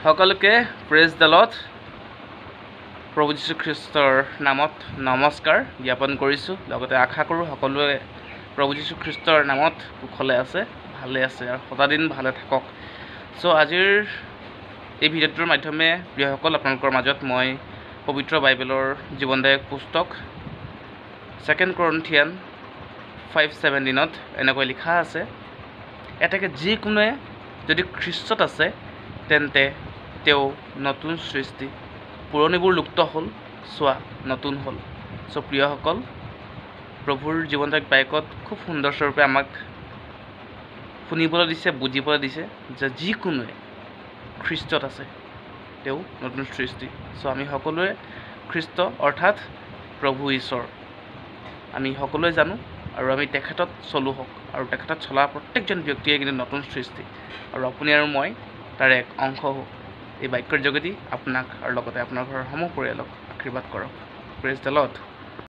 সকলোকে praise the lord প্ৰভু যীশু খ্ৰীষ্টৰ নামত নমস্কাৰ জ্ঞাপন কৰিছোঁ। লগতে আশা কৰোঁ সকলোৱে প্ৰভু যীশু খ্ৰীষ্টৰ নামত কুশলে আছে, ভালে আছে আৰু সদাদিন ভালে থাকক। আজিৰ এই ভিডিঅ'টোৰ মাধ্যমে প্ৰিয়সকল আপোনালোকৰ মাজত মই পবিত্ৰ বাইবেলৰ জীৱনদায়ক পুস্তক 2 Corinthians 5:17 এনেকৈ লিখা আছে, এটাকে যিকোনোৱে যদি খ্ৰীষ্টত আছে তেন্তে তেওঁ নতুন সৃষ্টি, পুৰণিবোৰ লুপ্ত হ'ল, চোৱা নতুন হ'ল। প্ৰিয়সকল, প্ৰভুৰ জীৱনদায়ক বাক্যত খুব সুন্দৰস্বৰূপে আমাক শুনিবলৈ দিছে, বুজিবলৈ দিছে যে যিকোনোৱে খ্ৰীষ্টত আছে তেওঁ নতুন সৃষ্টি। আমি সকলোৱে খ্ৰীষ্ট অৰ্থাৎ প্ৰভু ঈশ্বৰ আমি সকলোৱে জানো আৰু আমি তেখেতত চলো হওক, আৰু তেখেতত চলা প্ৰত্যেকজন ব্যক্তিয়ে কিন্তু নতুন সৃষ্টি, আৰু আপুনি আৰু মই তাৰ এক অংশ হওক। এই বাক্যৰ যোগেদি আপোনাক আৰু লগতে আপোনাৰ ঘৰৰ সমূহ পৰিয়ালক আশীৰ্বাদ কৰক। Praise the lord.